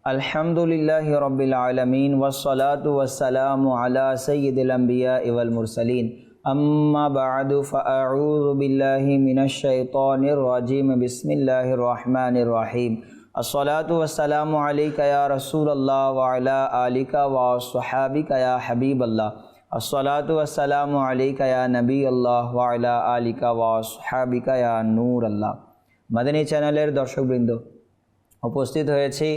अल्हम्दुलिल्लाहि रब्बिल आलमीन वस्सलातु वस्सलामु अला सय्यिदिल अंबिया वल मुरसलीन अम्मा बअदु फअऊज़ु बिल्लाहि मिनश शैतानिर रजीम बिस्मिल्लाहिर रहमानिर रहीम अस्सलातु वस्सलामु अलैका या रसूलल्लाह व अला आलिका व अस्हाबिका या हबीबल्लाह अस्सलातु वस्सलामु अलैका या नबी अल्लाह व अला आलिका व अस्हाबिका या नूर अल्लाह। मदनी चैनलेर दर्शकबृंद उपस्थित হয়েছি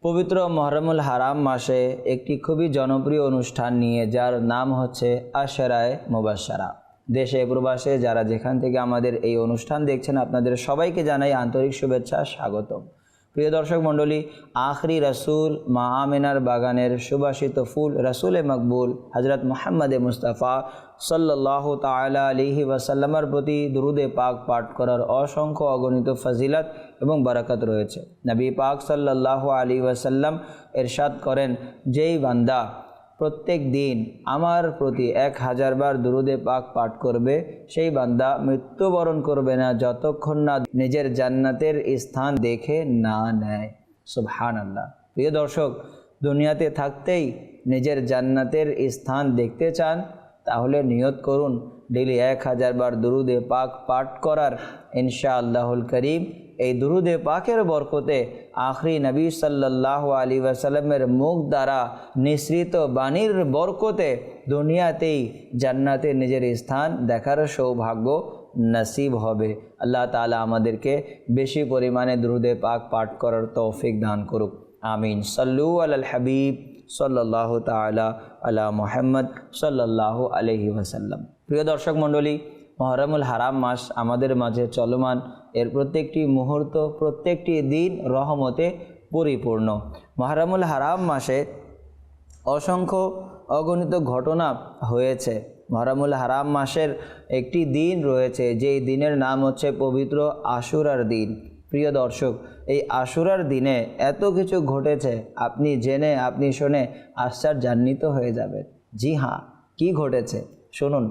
पवित्र मुहर्रमुल हराम मासे একটি খুবই জনপ্রিয় অনুষ্ঠান নিয়ে যার নাম হচ্ছে আশরায়ে মুবাশশারা। দেশে প্রবাসে যারা যেখান থেকে আমাদের এই অনুষ্ঠান দেখছেন আপনাদের সবাইকে জানাই আন্তরিক শুভেচ্ছা স্বাগতম। প্রিয় দর্শক মণ্ডলী, আখরি রসুল মা আমিনার বাগানের সুবাসিত ফুল রসুল মকবুল হজরত মুহাম্মদ মুস্তাফা সাল্লাল্লাহু তাআলা আলাইহি ওয়াসাল্লামের প্রতি দুরুদে পাক পাঠ করার অসংখ্য অগণিত ফজিলত এবং বরকত রয়েছে। নবী পাক সাল্লাল্লাহু আলাইহি ওয়াসাল্লাম ইরশাদ করেন, যেই বান্দা প্রত্যেক দিন আমার প্রতি 1000 বার দুরুদে পাক পাঠ করবে সেই বান্দা মৃত্যুবরণ করবে না যতক্ষণ না নিজের জান্নাতের স্থান দেখে না নেয়। সুবহানাল্লাহ। প্রিয় দর্শক, দুনিয়াতে থাকতেই নিজের জান্নাতের স্থান দেখতে চান তাহলে নিয়ত করুন ডেইলি 1000 বার দুরুদে পাক পাঠ করার। ইনশাআল্লাহুল করিম এই দুরুদে পাকের বরকতে আখরি নবী সাল্লাল্লাহু আলাইহি ওয়াসাল্লামের মুখ দ্বারা নিঃসৃত বাণীর বরকতে দুনিয়াতেই জান্নাতে নিজের স্থান দেখার সৌভাগ্য নসিব হবে। আল্লাহ তাআলা আমাদেরকে বেশি পরিমাণে দুরুদে পাক পাঠ করার তৌফিক দান করুক, আমিন। সাল্লু আলাল হাবিব সাল্লাল্লাহু তাআলা আলা মুহাম্মদ সাল্লাল্লাহু আলাইহি ওয়াসাল্লাম। প্রিয় দর্শক মণ্ডলী, মুহররমুল হারাম মাস আমাদের মাঝে চলমান। এর প্রত্যেকটি মুহূর্ত, প্রত্যেকটি দিন রহমতে পরিপূর্ণ। মুহররমুল হারাম মাসে অসংখ্য অগণিত ঘটনা হয়েছে। মুহররমুল হারাম মাসের একটি দিন রয়েছে যেই দিনের নাম হচ্ছে পবিত্র আশুরার দিন। প্রিয় দর্শক, এই আশুরার দিনে এত কিছু ঘটেছে আপনি জেনে আপনি শুনে আশ্চর্যান্বিত হয়ে যাবেন। জি হ্যাঁ, কি ঘটেছে শুনুন।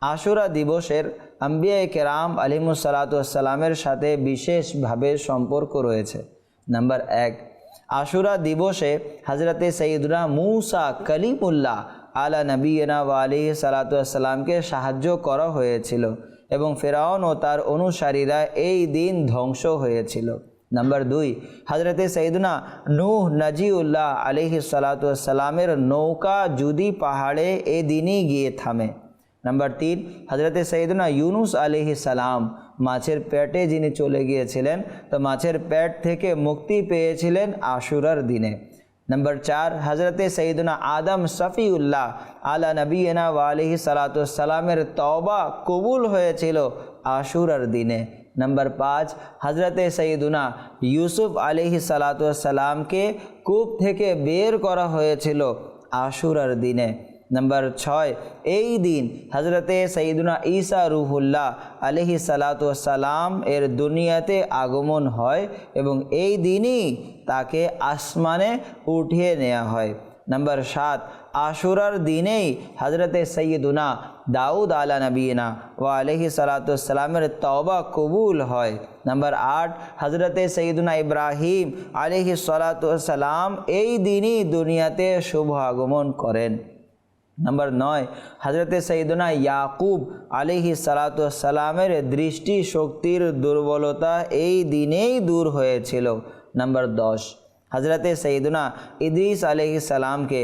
আশুরা দিবসের আম্বিয়ায়ে কেরাম আলাইহিমুসসালাতু ওয়াসসালামের সাথে বিশেষভাবে সম্পর্ক রয়েছে। নাম্বার 1, আশুরা দিবসে হজরতে সৈয়দনা মুসা কলিমুল্লাহ আলা নবিয়িনা ওয়া আলাইহি সালাতু ওয়াসসালামকে সাহায্য করা হয়েছিল এবং ফেরাউন ও তার অনুসারীরা এই দিন ধ্বংস হয়েছিল। নাম্বার 2, হজরতে সৈয়দনা নূহ নজিউল্লাহ আলাইহি সালাতু ওয়াসসালামের নৌকা জুদি পাহাড়ে এই দিনই গিয়ে থামে। নাম্বার 3, হজরতে সৈয়দনা ইউনুস আলাইহিস সালাম মাছের পেটে যিনি চলে গিয়েছিলেন তো মাছের পেট থেকে মুক্তি পেয়েছিলেন আশুরার দিনে। নাম্বার 4, হজরতে সৈয়দনা আদম সফিউল্লাহ আলা নবিয়িনা ওয়া আলাইহি সালাতু ওয়াসসালামের তওবা কবুল হয়েছিল আশুরার দিনে। নাম্বার 5, হজরতে সৈয়দনা ইউসুফ আলাইহি সালাতু ওয়াসসালামকে কূপ থেকে বের করা হয়েছিল আশুরার দিনে। নাম্বার 6, এই দিন হজরতে সৈয়দনা ঈসা রুহুল্লাহ আলাইহি সালাতু ওয়াসসালাম এর দুনিয়াতে আগমন হয় এবং এই দিনই তাকে আসমানে উঠিয়ে নেওয়া হয়। নাম্বার 7, আশুরার দিনেই হজরতে সৈয়দনা দাউদ আলা নবিয়িনা ওয়া আলাইহি সালাতু ওয়াসসালামের তওবা কবুল হয়। নাম্বার 8, হজরতে সৈয়দনা ইব্রাহিম আলাইহি সালাতু ওয়াসসালাম এই দিনই দুনিয়াতে শুভ আগমন করেন। নাম্বার 9, হজরতে সৈয়দনা ইয়াকুব আলাইহি সালাতু ওয়াসসালামের দৃষ্টি শক্তির দুর্বলতা এই দিনেই দূর হয়েছিল। নাম্বার 10, হজরতে সৈয়দনা ইদ্রিস আলাইহিস সালামকে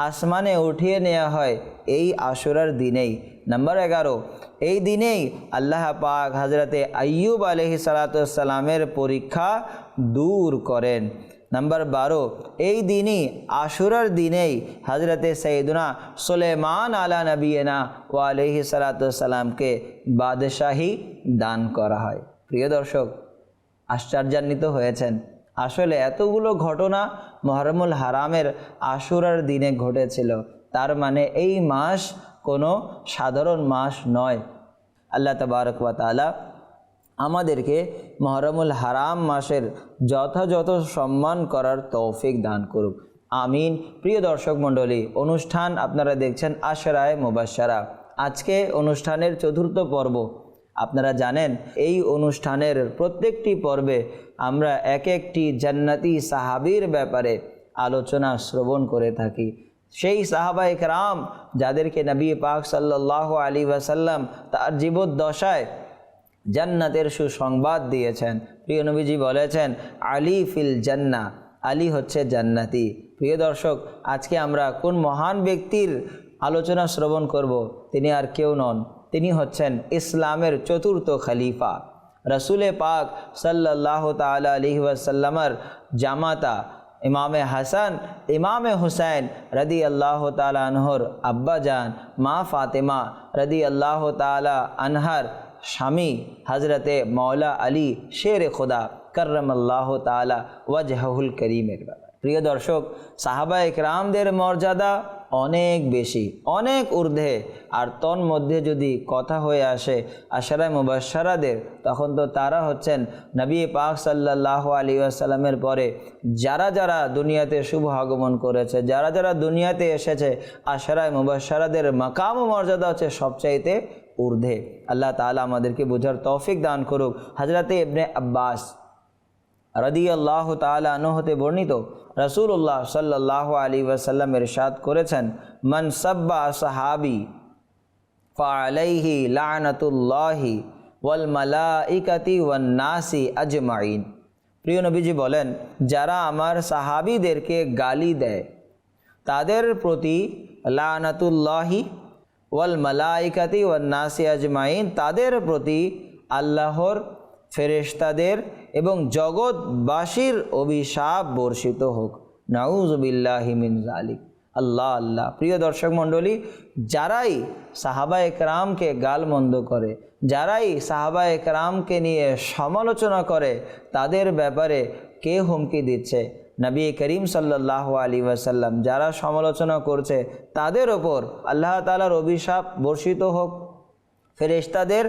আসমানে উঠিয়ে নেওয়া হয় এই আশুরার দিনেই। নাম্বার 11, এই দিনেই আল্লাহ পাক হজরতে আইয়ুব আলাইহি সালাতু ওয়াসসালামের পরীক্ষা দূর করেন। নাম্বার 12, এই দিনই আশুরার দিনেই হজরতে সৈয়দনা সুলাইমান আলা নবিয়িনা ওয়া আলাইহি সালাতু ওয়াসসালামকে বাদশাহী দান করা হয়। প্রিয় দর্শক, আশ্চর্যান্বিত হয়েছেন? আসলে এতগুলো ঘটনা মুহররমুল হারামের আশুরার দিনে ঘটেছিল। তার মানে এই মাস কোনো সাধারণ মাস নয়। আল্লাহ তাবারক ওয়া তাআলা আমাদেরকে মুহররমুল হারাম মাসের যথাযথ সম্মান করার তৌফিক দান করুক, আমিন। প্রিয় দর্শক মণ্ডলী, অনুষ্ঠান আপনারা দেখছেন আশরায়ে মুবাশশারা। আজকে অনুষ্ঠানের চতুর্থ পর্ব। আপনারা জানেন এই অনুষ্ঠানের প্রত্যেকটি পর্বে আমরা এক একটি জান্নাতি সাহাবীর ব্যাপারে আলোচনা শ্রবণ করে থাকি। সেই সাহাবায়ে কেরাম যাদেরকে নবী পাক সাল্লাল্লাহু আলাইহি ওয়াসাল্লাম তার জীবদ্দশায় জান্নাতের সুসংবাদ দিয়েছেন। প্রিয় নবীজি বলেছেন, আলী ফিল জান্নাহ, আলী হচ্ছে জান্নাতি। প্রিয় দর্শক, আজকে আমরা কোন মহান ব্যক্তির আলোচনা শ্রবণ করব? তিনি আর কেউ নন, তিনি হচ্ছেন ইসলামের চতুর্থ খলিফা, রসুলে পাক সাল্লাল্লাহু তাআলা আলাইহি ওয়াসাল্লামের জামাতা ইমামে হাসান ইমামে হুসাইন রাদিয়াল্লাহু তাআলা আনহুর আব্বা জান মা ফাতেমা রাদিয়াল্লাহু তাআলা আনহার স্বামী হজরতে মৌলা আলী শের খোদা কররামাল্লাহু তাআলা ওয়াজহুল করিমের ব্যাপারে। প্রিয় দর্শক, সাহাবায়ে কেরামদের মর্যাদা অনেক বেশি, অনেক ঊর্ধ্বে। আর তন্মধ্যে যদি কথা হয়ে আসে আশারায়ে মুবাশশারাদের, তখন তো তারা হচ্ছেন নবী পাক সাল্লাল্লাহু আলাইহি ওয়াসাল্লামের পরে যারা যারা দুনিয়াতে শুভ আগমন করেছে, যারা যারা দুনিয়াতে এসেছে, আশারায়ে মুবাশশারাদের মাকাম ও মর্যাদা হচ্ছে সবচাইতে ঊর্ধ্বে। আল্লাহ তাআলা আমাদেরকে বোঝার তৌফিক দান করুক। হযরতে ইবনে আব্বাস রাদিয়াল্লাহু তাআলা আনহু হতে বর্ণিত, রাসূলুল্লাহ সাল্লাল্লাহু আলাইহি ওয়াসাল্লাম ইরশাদ করেছেন, মান সাব্বা সাহাবী ফাআলাইহি লা'নাতুল্লাহি ওয়াল মালাইকাতি ওয়ান নাসি আজমাইন। প্রিয় নবীজি বলেন, যারা আমার সাহাবীদেরকে গালি দেয় তাদের প্রতি লা'নাতুল্লাহি ওয়াল মালাইকাতি ওয়ান নাসি আজমাইন, তাদের প্রতি আল্লাহর, ফেরেশতাদের এবং জগৎবাসীর অভিশাপ বর্ষিত হোক। নাউযু বিল্লাহি মিন যালিক। আল্লাহ আল্লাহ। প্রিয় দর্শক মণ্ডলী, যারাই সাহাবায়ে কেরামকে গালমন্দ করে, যারাই সাহাবায়ে কেরামকে নিয়ে সমালোচনা করে, তাদের ব্যাপারে কে হুমকি দিচ্ছে? নবী করিম সাল্লাল্লাহু আলাইহি ওয়াসাল্লাম। যারা সমালোচনা করছে তাদের ওপর আল্লাহ তাআলার অভিশাপ বর্ষিত হোক, ফেরেশতাদের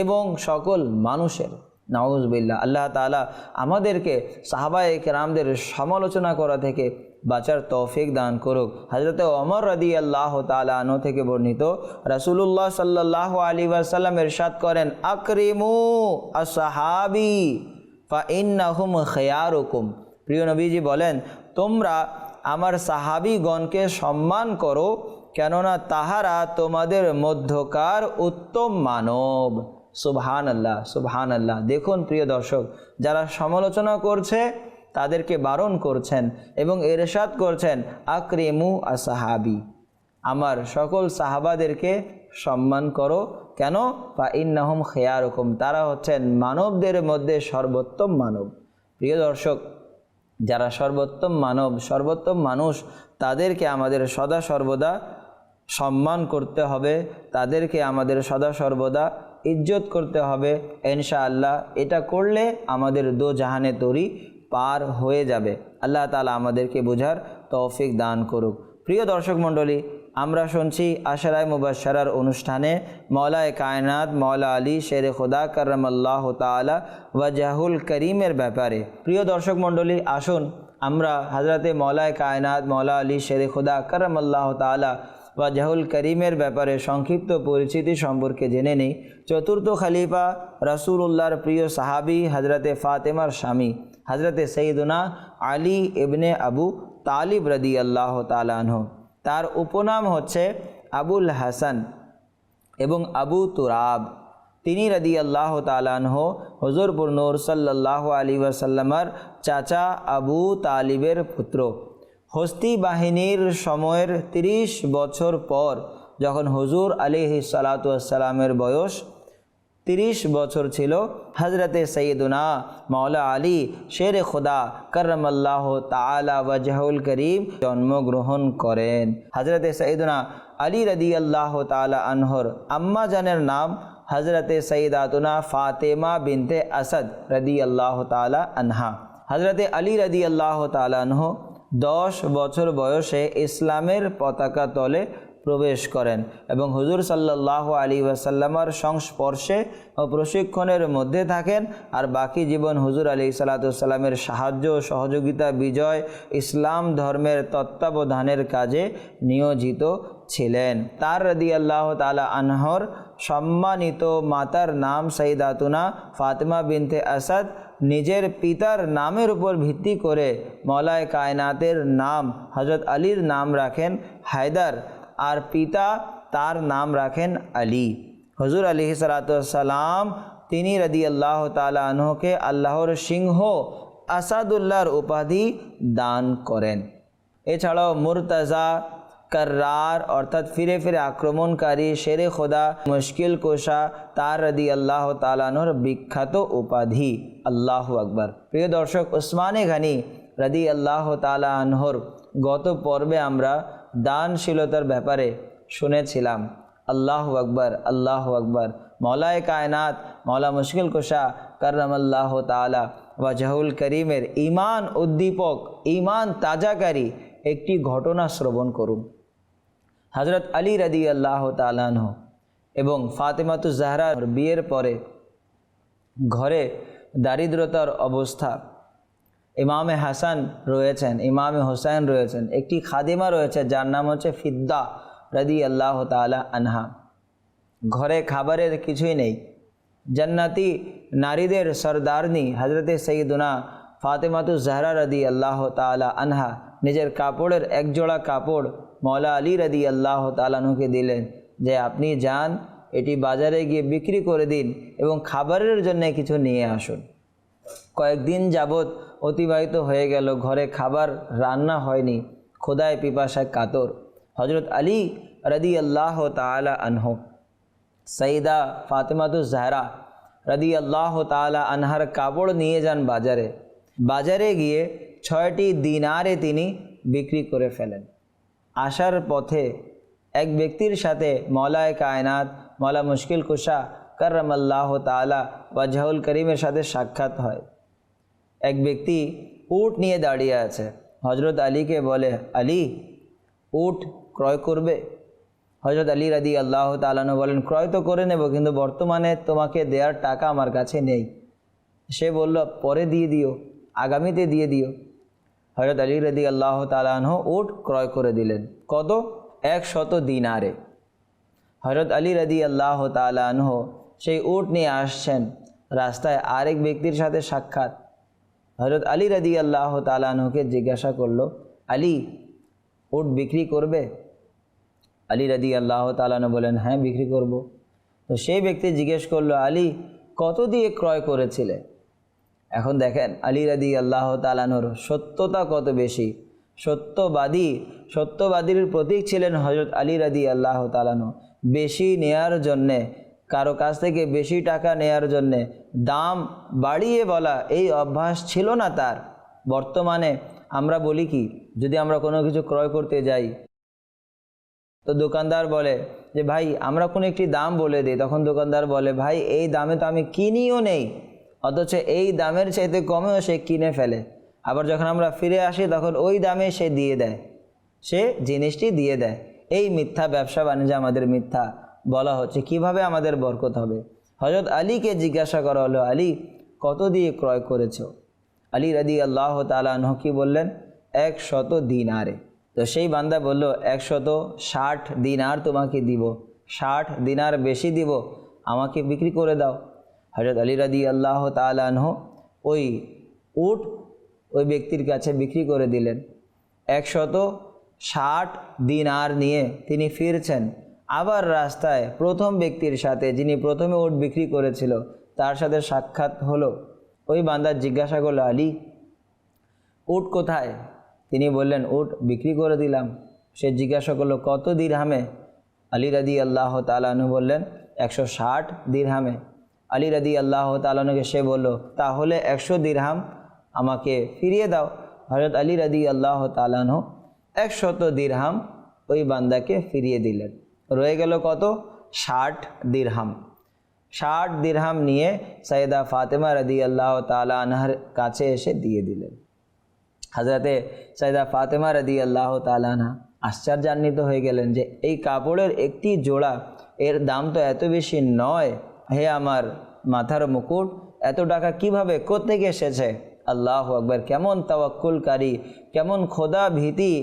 এবং সকল মানুষের। নাউযুবিল্লাহ। আল্লাহ তাআলা আমাদেরকে সাহাবায়ে কেরামদের সমালোচনা করা থেকে বাঁচার তৌফিক দান করুক। হযরতে ওমর রাদিয়াল্লাহু তাআলা আনহু থেকে বর্ণিত, রাসূলুল্লাহ সাল্লাল্লাহু আলাইহি ওয়াসাল্লাম ইরশাদ করেন, আকরিমু আসহাবি ফা ইন্নাহুম খিয়ারুকুম। প্রিয় নবীজি বলেন, তোমরা আমার সাহাবীগণকে সম্মান করো, কেননা তাহারা তোমাদের মধ্যকার উত্তম মানব। সুবহানাল্লাহ, সুবহানাল্লাহ। দেখুন প্রিয় দর্শক, যারা সমালোচনা করছে তাদেরকে বারণ করছেন এবং ইরশাদ করছেন, আকরিমু আসহাবি, আমার সকল সাহাবাদেরকে সম্মান করো। কেন? ফা ইন্নাহুম খিয়ারুকুম, তারা হচ্ছেন মানবদের মধ্যে সর্বোত্তম মানব। প্রিয় দর্শক, যারা সর্বোত্তম মানব, সর্বোত্তম মানুষ, তাদেরকে আমাদের সদা সর্বদা সম্মান করতে হবে, তাদেরকে আমাদের সদা সর্বদা ইজ্জত করতে হবে ইনশাআল্লাহ। এটা করলে আমাদের দো জাহানে তরি পার হয়ে যাবে। আল্লাহ তাআলা আমাদেরকে বোঝার তৌফিক দান করুক। প্রিয় দর্শক মণ্ডলী, আমরা শুনছি আশরায়ে মুবাশশারার অনুষ্ঠানে মওলায়ে কায়নাত মওলা আলী শেরে খোদা কররামাল্লাহু তাআলা ওয়াজহুল করিমের ব্যাপারে। প্রিয় দর্শক মণ্ডলী, আসুন আমরা হযরতে মওলায়ে কায়নাত মওলা আলী শেরে খোদা কররামাল্লাহু তাআলা ওয়াজহুল করিমের ব্যাপারে সংক্ষিপ্ত পরিচিতি সম্পর্কে জেনে নেই। চতুর্থ খলিফা, রাসূলুল্লাহর প্রিয় সাহাবী, হযরতে ফাতেমার স্বামী, হযরতে সৈয়দনা আলী ইবনে আবু তালিব রাদিয়াল্লাহু তাআলা আনহু। তার উপনাম হচ্ছে আবুল হাসান এবং আবু তুরাব। তিনি রাদিয়াল্লাহু তাআলা আনহু হুজুর নূর সাল্লাল্লাহু আলাইহি ওয়াসাল্লামের চাচা আবু তালিবের পুত্র। হস্তি বাহিনীর সময়ের 30 বছর পর যখন হুজুর আলাইহিস সালাতু ওয়াস সালামের বয়স 30 বছর ছিল, হযরতে সৈয়দনা মওলা আলী শেরে খোদা কররামাল্লাহু তাআলা ওয়াজহুল করিম জন্মগ্রহণ করেন। হযরতে সৈয়দনা আলী রাদিয়াল্লাহু তাআলা আনহুর আম্মা জানের নাম হযরতে সৈয়দাতুনা ফাতেমা বিনতে আসাদ রাদিয়াল্লাহু তাআলা আনহা। হযরতে আলী রাদিয়াল্লাহু তাআলা আনহু 10 বছর বয়সে ইসলামের পতাকা তলে প্রবেশ করেন এবং হুজুর সাল্লাল্লাহু আলাইহি ওয়াসাল্লামের সংস্পর্শে ও প্রশিক্ষণের মধ্যে থাকেন। আর বাকি জীবন হুজুর আলাইহিস সালাতু ওয়াস সালামের সাহায্য সহযোগিতা, বিজয়, ইসলাম ধর্মের তত্ত্বাবধানের কাজে নিয়োজিত ছিলেন। তার রাদিয়াল্লাহু তাআলা আনহর সম্মানিত মাতার নাম সাইয়্যিদাতুনা ফাতেমা বিনতে আসাদ। নিজের পিতার নামের উপর ভিত্তি করে মওলায়ে কায়নাতের নাম হযরত আলীর নাম রাখেন হায়দার, আর পিতা তার নাম রাখেন আলী। হুজুর আলাইহিস সালাতু ওয়াস সালাম তিনি রাদিয়াল্লাহু তাআলা আনহুকে আল্লাহর সিংহ আসাদুল্লাহর উপাধি দান করেন। এছাড়াও মুরতাজা, कर्रार अर्थात फिरे फिरे आक्रमणकारी, शेरे खुदा, मुश्किल कोशा तार रादियाल्लाहु ताआला आनहुर विख्यात उपाधि। अल्लाहु আকবার। প্রিয় দর্শক, উসমানে গনি রাদিয়াল্লাহু তাআলা আনহুর গত পর্বে আমরা দানশীলতার ব্যাপারে শুনেছিলাম। আল্লাহু আকবার, আল্লাহু আকবার। মওলায়ে কায়নাত মওলা মুশকিল কোশা কাররামাল্লাহু তাআলা ওয়াজহুল করিমের ঈমান উদ্দীপক, ঈমান তাজাকারী একটি ঘটনা শ্রবণ করুন। হযরত আলী রাদিয়াল্লাহু তাআলা আনহু এবং ফাতেমাতুজ জাহরার বিয়ের পরে ঘরে দারিদ্রতার অবস্থা। ইমামে হাসান রয়েছেন, ইমামে হোসেন রয়েছেন, একটি খাদিমা রয়েছে যার নাম হচ্ছে ফিদ্দা রাদিয়াল্লাহু তাআলা আনহা। ঘরে খাবারের কিছুই নেই। জান্নাতি নারীদের সরদারনি হযরতে সাইয়্যিদুনা ফাতেমাতুজ জাহরা রাদিয়াল্লাহু তাআলা আনহা নিজের কাপড়ের এক জোড়া কাপড় মওলা আলী রাদিয়াল্লাহু তাআলা আনহুকে দিলেন যে আপনি যান, এটি বাজারে গিয়ে বিক্রি করে দিন এবং খাবারের জন্য কিছু নিয়ে আসুন। কয়েকদিন যাবৎ অতিবাহিত হয়ে গেল, ঘরে খাবার রান্না হয়নি, ক্ষুধায় পিপাসায় কাতর। হযরত আলী রাদিয়াল্লাহু তাআলা আনহু সাইয়্যিদা ফাতেমাতুজ জাহরা রাদিয়াল্লাহু তাআলা আনহার কাপড় নিয়ে যান বাজারে। বাজারে গিয়ে 6টি দিনারে তিনি বিক্রি করে ফেলেন। আসার পথে এক ব্যক্তির সাথে মওলায়ে কায়নাত মওলা মুশকিল কুশা কাররামাল্লাহু তাআলা ওয়াজহুল করিমের সাথে সাক্ষাৎ হয়। এক ব্যক্তি উট নিয়ে দাঁড়িয়ে আছে। হযরত আলীকে বলে, আলী, উট ক্রয় করবে? হযরত আলী রাদিয়াল্লাহু তাআলা আনহু বলেন, ক্রয় তো করে নেব, কিন্তু বর্তমানে তোমাকে দেওয়ার টাকা আমার কাছে নেই। সে বলল, পরে দিয়ে দিও, আগামীতে দিয়ে দিও। হযরত আলী রাদিয়াল্লাহু তাআলা আনহু উট ক্রয় করে দিলেন। কত? 100 দিনারে। হযরত আলী রাদিয়াল্লাহু তাআলা আনহু সেই উট নিয়ে আসছেন। রাস্তায় আরেক ব্যক্তির সাথে সাক্ষাৎ। হযরত আলী রাদিয়াল্লাহু তাআলা আনহুকে জিজ্ঞাসা করলো, আলী, উট বিক্রি করবে? আলী রাদিয়াল্লাহু তাআলা আনহু বলেন, হ্যাঁ, বিক্রি করব। তো সেই ব্যক্তি জিজ্ঞেস করলো, আলী, কত দিয়ে ক্রয় করেছিলে? এখন দেখেন আলী রাদিয়াল্লাহু তাআলা আনহুর সত্যতা কত বেশি। সত্যবাদীর প্রতীক ছিলেন হযরত আলী রাদিয়াল্লাহু তাআলা আনহু। বেশি নেয়ার জন্যে, কারো কাছ থেকে বেশি টাকা নেয়ার জন্যে দাম বাড়িয়ে বলা এই অভ্যাস ছিল না তার। বর্তমানে আমরা বলি কি, যদি আমরা কোনো কিছু ক্রয় করতে যাই তো দোকানদার বলে যে ভাই আমরা কোনো একটি দাম বলে দিই, তখন দোকানদার বলে ভাই এই দামে তো আমি কিনিও নেই, অথচ এই দামের চাইতে কমেও সে কিনে ফেলে। আবার যখন আমরা ফিরে আসি তখন ওই দামে সে দিয়ে দেয়, সে জিনিসটি দিয়ে দেয়। এই মিথ্যা ব্যবসা বাণিজ্য আমাদের মিথ্যা বলা হচ্ছে। কিভাবে আমাদের বরকত হবে? হযরত আলীকে জিজ্ঞাসা করা হলো, আলী, কত দিয়ে ক্রয় করেছো? আলী রাদিয়াল্লাহু তাআলা আনহু কি বললেন? 100 দিনারে। তো সেই বান্দা বলল, 160 দিনার তোমাকে দিব, 60 দিনার বেশি দিব, আমাকে বিক্রি করে দাও। হযরত আলী রাদিয়াল্লাহু তাআলা আনহু ওই উট ওই ব্যক্তির কাছে বিক্রি করে দিলেন। 160 দিনার নিয়ে তিনি ফিরছেন। আবার রাস্তায় প্রথম ব্যক্তির সাথে, যিনি প্রথমে উট বিক্রি করেছিল, তার সাথে সাক্ষাৎ হলো। ওই বান্দা জিজ্ঞাসা করলো, আলী, উট কোথায়? তিনি বললেন, উট বিক্রি করে দিলাম। সে জিজ্ঞাসা করলো, কত দিরহামে? আলী রাদিয়াল্লাহু তাআলা আনহু বললেন, 160 দিরহামে। আলী রাদিয়াল্লাহু তাআলা আনহুকে সে বলল, তাহলে 100 দিরহাম আমাকে ফিরিয়ে দাও। হযরত আলী রাদিয়াল্লাহু তাআলা আনহু 100 দিরহাম ওই বান্দাকে ফিরিয়ে দিলেন। রয়ে গেল কত? 60 দিরহাম। 60 দিরহাম নিয়ে সাইয়্যিদা ফাতেমা রাদিয়াল্লাহু তাআলা আনহার কাছে এসে দিয়ে দিলেন। হযরতে সাইয়্যিদা ফাতেমা রাদিয়াল্লাহু তাআলা আনহা আশ্চর্যান্বিত হয়ে গেলেন যে এই কাপড়ের একটি জোড়া, এর দাম তো এত বেশি নয়। হে আমার মাথার মুকুট, এত টাকা কিভাবে, কোত্থেকে এসেছে? আল্লাহু আকবার। কেমন তাওয়াক্কুলকারী, কেমন খোদা ভীতি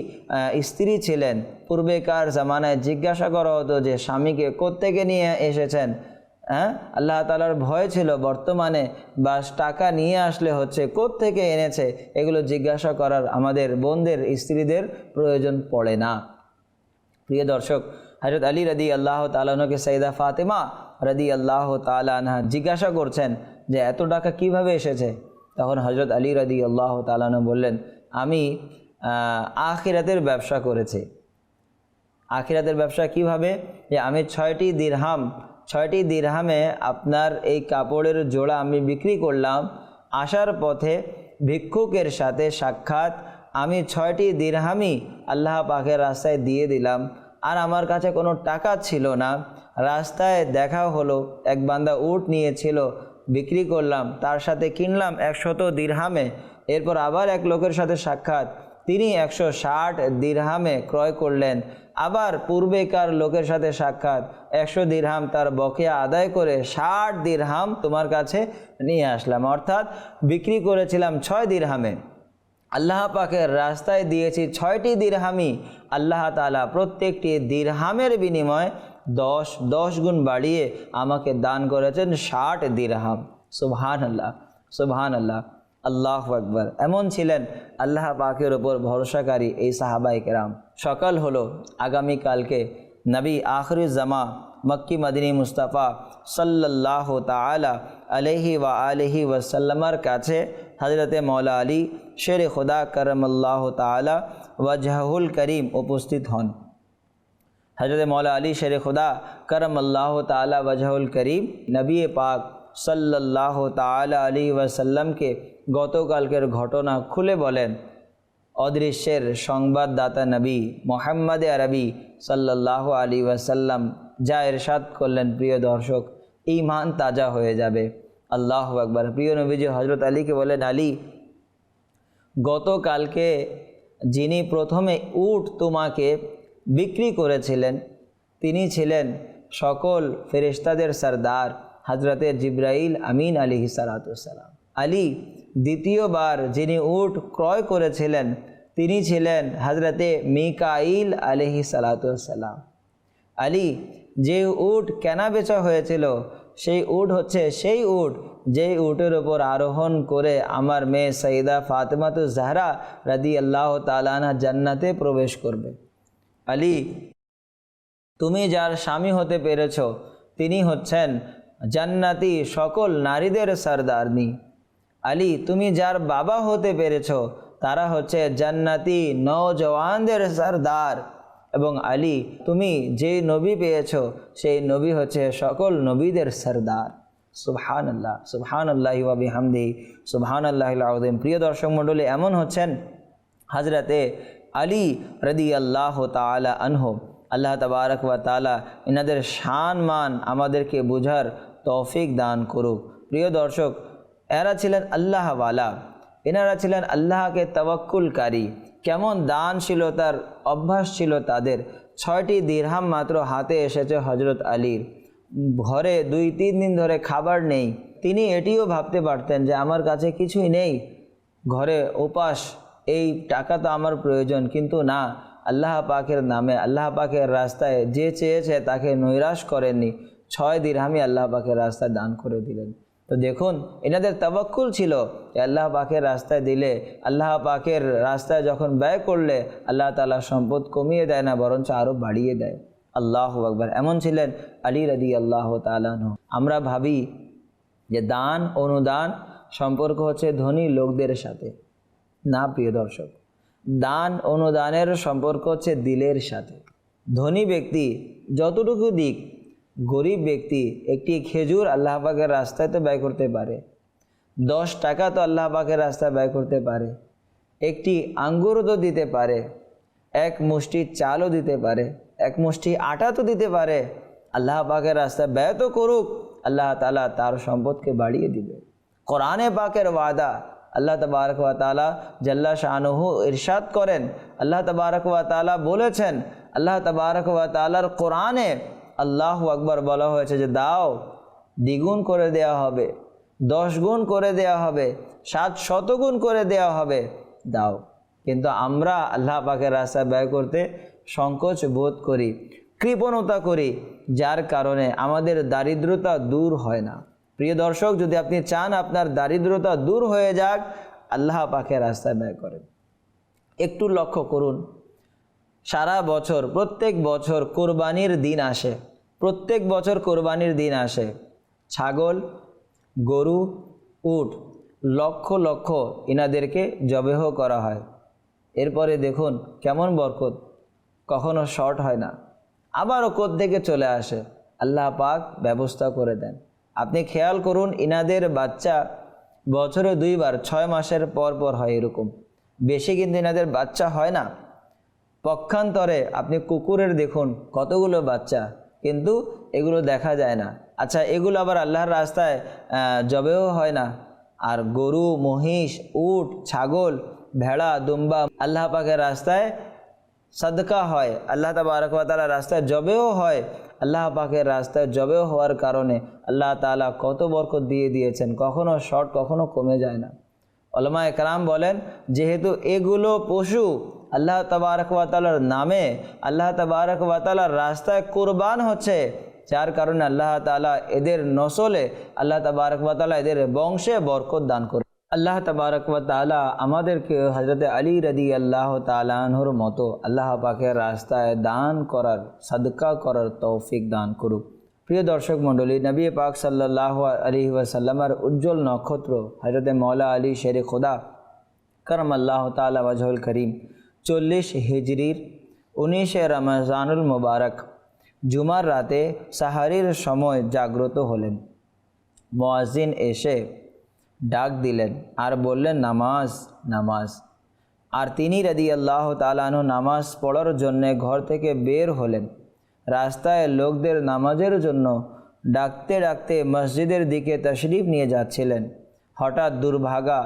স্ত্রী ছিলেন। পূর্বেকার জামানায় জিজ্ঞাসা করা হতো যে স্বামীকে কোত্থেকে নিয়ে এসেছেন, আল্লাহ তাআলার ভয় ছিল। বর্তমানে বাস টাকা নিয়ে আসলে হচ্ছে কোত্থেকে এনেছে, এগুলো জিজ্ঞাসা করার আমাদের বোনদের স্ত্রীদের প্রয়োজন পড়ে না। প্রিয় দর্শক, হযরত আলী রাদিয়াল্লাহু তাআলা আনহুকে সাইয়্যিদা ফাতেমা রাদিয়াল্লাহু তাআলা আনহা জিজ্ঞাসা করছেন যে এত টাকা কিভাবে এসেছে। তখন হযরত আলী রাদিয়াল্লাহু তাআলা আনহু বললেন, আমি আখিরাতের ব্যবসা করেছি। আখিরাতের ব্যবসা কিভাবে? যে আমি 6টি দিরহামে আপনার এই কাপড়ের জোড়া আমি বিক্রি করলাম। আসার পথে ভিক্ষুকের সাথে সাক্ষাৎ, আমি 6টি দিরহামই আল্লাহ পাকের রাস্তায় দিয়ে দিলাম। আর আমার কাছে কোনো টাকা ছিল না। রাস্তায় দেখা হলো, এক বান্দা উট নিয়েছিল, বিক্রি করলাম, তার সাথে কিনলাম 100 দিরহামে। এরপর আবার এক লোকের সাথে সাক্ষাৎ, তিনি 160 দিরহামে ক্রয় করলেন। আবার পূর্বেকার লোকের সাথে সাক্ষাৎ, 100 দিরহাম তার বকেয়া আদায় করে 60 দিরহাম তোমার কাছে নিয়ে আসলাম। অর্থাৎ বিক্রি করেছিলাম 6 দিরহামে, আল্লাহ পাকের রাস্তায় দিয়েছি 6টি দিরহামই। আল্লাহ তাআলা প্রত্যেকটি দিরহামের বিনিময়ে 10 গুণ বাড়িয়ে আমাকে দান করেছেন 60 দিরহাম। সুবহানাল্লাহ, সুবহানাল্লাহ, আল্লাহু আকবার। এমন ছিলেন আল্লাহ পাকের ওপর ভরসাকারী এই সাহাবায়ে কেরাম। সকাল হলো, আগামীকালকে নবী আখিরুজ্জামা মক্কি মদিনী মুস্তাফা সাল্লাল্লাহু তাআলা আলাইহি ওয়া আলিহি ওয়াসাল্লামের কাছে হযরতে মৌলা আলী শেরে খুদা করমাল্লাহু তাআলা ওয়াজহুল করিম উপস্থিত হন। হযরতে মৌলা আলী শেরে খুদা করমাল্লাহু তাআলা ওয়াজহুল করিম নবী পাক সাল্লাল্লাহু তাআলা আলাইহি ওয়াসাল্লামকে গতকালকের ঘটনা খুলে বলেন। অদৃশ্যের সংবাদদাতা নবী মুহাম্মদ আরবি সাল্লাল্লাহু আলাইহি ওয়াসাল্লাম যা ইরশাদ করলেন, প্রিয় দর্শক, ঈমান তাজা হয়ে যাবে। আল্লাহু আকবার। প্রিয় নবীজি হযরত আলীকে বলেন, আলী, গতকালকে যিনি প্রথমে উট তোমাকে বিক্রি করেছিলেন তিনি ছিলেন সকল ফেরেশতাদের সরদার হযরতে জিবরাইল আমিন আলাইহিস সালাতু ওয়াস সালাম। আলী, দ্বিতীয়বার যিনি উট ক্রয় করেছিলেন তিনি ছিলেন হযরতে মিকাইল আলাইহিস সালাতু ওয়াস সালাম। আলী, যে উট কেনা বেচা হয়েছিল সেই উট হচ্ছে সেই উট যেই উটের ওপর আরোহণ করে আমার মেয়ে সাইয়্যিদা ফাতেমাতুজ জাহরা রাদিয়াল্লাহু তাআলা আনহা জান্নাতে প্রবেশ করবে। আলী, তুমি যার স্বামী হতে পেরেছ তিনি হচ্ছেন জান্নাতি সকল নারীদের সরদারনি। আলী, তুমি যার বাবা হতে পেরেছ তারা হচ্ছে জান্নাতি নওজওয়ানদের সরদার। এবং আলী, তুমি যে নবী পেয়েছো সেই নবী হচ্ছে সকল নবীদের সরদার। সুবহানাল্লাহ, সুবহানাল্লাহি ওয়া বিহামদিহি, সুবহানাল্লাহিল আযীম। প্রিয় দর্শক মণ্ডলী, এমন হচ্ছেন হযরতে আলী রাদিয়াল্লাহু তাআলা আনহু। আল্লাহ তাবারক ওয়া তাআলা এনাদের শান মান আমাদেরকে বুঝার তৌফিক দান করুক। প্রিয় দর্শক, এরা ছিলেন আল্লাহওয়ালা, এনারা ছিলেন আল্লাহকে তাওয়াক্কুলকারী। কেমন দানশীলতার অভ্যাস ছিল তাদের। 6টি দিরহাম মাত্র হাতে এসেছে হযরত আলীর। ঘরে 2-3 দিন ধরে খাবার নেই। তিনি এটিও ভাবতে পারতেন যে আমার কাছে কিছুই নেই, ঘরে উপাস, এই টাকা তো আমার প্রয়োজন, কিন্তু না, আল্লাহ পাকের নামে আল্লাহ পাকের রাস্তায় যে চেয়েছে তাকে নৈরাশ করেননি। 6 দিরহামই আল্লাহ পাকের রাস্তায় দান করে দিলেন। তো দেখুন, এনাদের তাওয়াক্কুল ছিল যে আল্লাহ পাকের রাস্তায় দিলে, আল্লাহ পাকের রাস্তায় যখন ব্যয় করলে আল্লাহ তাআলা সম্পদ কমিয়ে দেয় না, বরঞ্চ আরও বাড়িয়ে দেয়। আল্লাহু আকবার। এমন ছিলেন আলী রাদিয়াল্লাহু তাআলা আনহু। আমরা ভাবি যে দান অনুদান সম্পর্ক হচ্ছে ধনী লোকদের সাথে। না প্রিয় দর্শক, দান অনুদানের সম্পর্ক হচ্ছে দিলের সাথে। ধনী ব্যক্তি যতটুকু দিক, গরিব ব্যক্তি একটি খেজুর আল্লাহ পাকের রাস্তায় তো ব্যয় করতে পারে, 10 টাকা তো আল্লাহ পাকের রাস্তায় ব্যয় করতে পারে, একটি আঙ্গুরও তো দিতে পারে, এক মুষ্টি চালও দিতে পারে, এক মুষ্টি আটা তো দিতে পারে। আল্লাহ পাকের রাস্তায় ব্যয় তো করুক, আল্লাহ তাআলা তার সম্পদকে বাড়িয়ে দিবে। কোরআনে পাকের ওয়াদা, আল্লাহ তাবারক ওয়া তাআলা জাল্লা শানুহু ইরশাদ করেন, আল্লাহ তাবারক ওয়া তাআলা বলেছেন, আল্লাহ তাবারক ওয়া তাআলার কোরআনে আল্লাহু আকবার বলা হয়েছে যে দাও, দ্বিগুণ করে দেওয়া হবে, 10 গুণ করে দেওয়া হবে, 700 গুণ করে দেওয়া হবে, দাও। কিন্তু আমরা আল্লাহ পাকের রাস্তায় ব্যয় করতে সংকোচ বোধ করি, কৃপণতা করি, যার কারণে আমাদের দারিদ্রতা দূর হয় না। প্রিয় দর্শক, যদি আপনি চান আপনার দারিদ্রতা দূর হয়ে যাক, আল্লাহ পাকের রাস্তায় ব্যয় করেন। একটু লক্ষ্য করুন, সারা বছর প্রত্যেক বছর কোরবানির দিন আসে, প্রত্যেক বছর কোরবানির দিন আসে। ছাগল, গরু, উট লক্ষ লক্ষ ইনাদেরকে জবেহ করা হয়। এরপরে দেখুন কেমন বরকত, কখনো শর্ট হয় না, আবারও কোত্থেকে চলে আসে, আল্লাহ পাক ব্যবস্থা করে দেন। আপনি খেয়াল করুন, ইনাদের বাচ্চা বছরে 2 বার 6 মাসের পর পর হয়, এরকম বেশি কিন্তু ইনাদের বাচ্চা হয় না। পক্ষান্তরে আপনি কুকুরের দেখুন কতগুলো বাচ্চা, কিন্তু এগুলো দেখা যায় না। আচ্ছা, এগুলো আবার আল্লাহর রাস্তায় জবেও হয় না। আর গরু, মহিষ, উট, ছাগল, ভেড়া, দুম্বা আল্লাহ পাকের রাস্তায় সাদকা হয়, আল্লাহ তাবারক ওয়া তাআলার রাস্তায় জবেও হয়। আল্লাহ পাকের রাস্তায় জবেও হওয়ার কারণে আল্লাহ তাআলা কত বরকত দিয়ে দিয়েছেন, কখনো শর্ট কখনো কমে যায় না। উলামা একরাম বলেন, যেহেতু এগুলো পশু আল্লাহ তাবারক ওয়া তাআলার নামে, আল্লাহ তাবারক ওয়া তাআলার রাস্তায় কুরবান হচ্ছে, যার কারণে আল্লাহ তাআলা এদের নসলে, আল্লাহ তাবারক ওয়া তাআলা এদের বংশে বরকত দান করে। আল্লাহ তাবারক ওয়া তাআলা আমাদেরকে হযরতে আলী রাদিয়াল্লাহু তাআলা আনহুর মতো আল্লাহ পাকের রাস্তায় দান করার, সাদকা করার তৌফিক দান করুক। প্রিয় দর্শক মণ্ডলী, নবী পাক সাল্লাল্লাহু আলাইহি ওয়াসাল্লামের উজ্জ্বল নক্ষত্র হযরতে মওলা আলী শের খোদা করমাল্লাহু তাআলা ওয়াজহুল করিম 40 হিজরির 19 রমজানুল মুবারক জুমার রাতে সাহারির সময় জাগ্রত হলেন। মুয়াজ্জিন এসে ডাক দিলেন আর বললেন, নামাজ নামাজ। আর তিনি রাদিয়াল্লাহু তাআলা আনহু নামাজ পড়ার জন্যে ঘর থেকে বের হলেন। রাস্তায় লোকদের নামাজের জন্য ডাকতে ডাকতে মসজিদের দিকে তশরিফ নিয়ে যাচ্ছিলেন। হঠাৎ দুর্ভাগা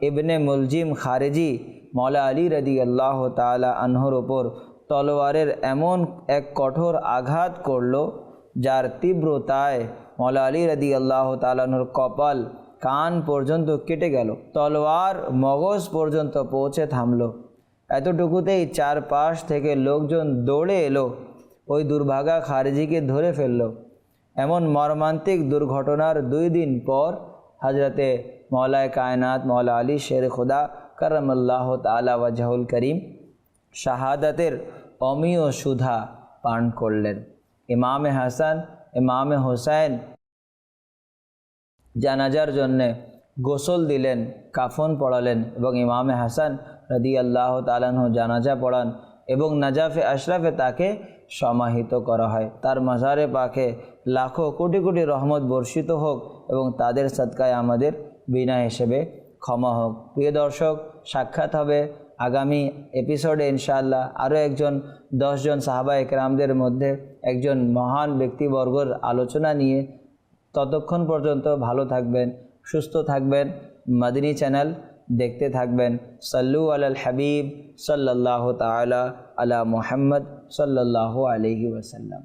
ইবনে মুলজিম খারেজি মওলা আলী রাদিয়াল্লাহু তাআলা আনহুর ওপর তলোয়ারের এমন এক কঠোর আঘাত করল, যার তীব্রতায় মওলা আলী রাদিয়াল্লাহু তাআলা আনহুর কপাল, কান পর্যন্ত কেটে গেল। তলোয়ার মগজ পর্যন্ত পৌঁছে থামল। এতটুকুতেই চারপাশ থেকে লোকজন দৌড়ে এলো, ওই দুর্ভাগা খারেজিকে ধরে ফেলল। এমন মর্মান্তিক দুর্ঘটনার 2 দিন পর হযরতে মওলায়ে কায়নাত মওলা আলী শের খোদা করমাল্লাহু তাআলা ওয়াজহুল করিম শাহাদাতের অমীয় সুধা পান করলেন। ইমামে হাসান, ইমামে হোসেন জানাজার জন্যে গোসল দিলেন, কাফন পড়ালেন এবং ইমামে হাসান রাদিয়াল্লাহু তাআলা আনহু জানাজা পড়ান এবং নাজাফে আশরাফে তাকে সমাহিত করা হয়। তার মাজারে পাকে লাখো কোটি কোটি রহমত বর্ষিত হোক এবং তাদের সদকায় আমাদের বিনা হিসেবে ক্ষমা হোক। প্রিয় দর্শক, সাক্ষাৎ হবে আগামী এপিসোডে ইনশাআল্লাহ আরও একজন 10 জন সাহাবা একরামদের মধ্যে একজন মহান ব্যক্তিবর্গর আলোচনা নিয়ে। ততক্ষণ পর্যন্ত ভালো থাকবেন, সুস্থ থাকবেন, মাদিনী চ্যানেল দেখতে থাকবেন। সাল্লু আলাল হাবিব সাল্লাল্লাহু তাআলা আলা মুহাম্মদ সাল্লাল্লাহু আলাইহি ওয়াসাল্লাম।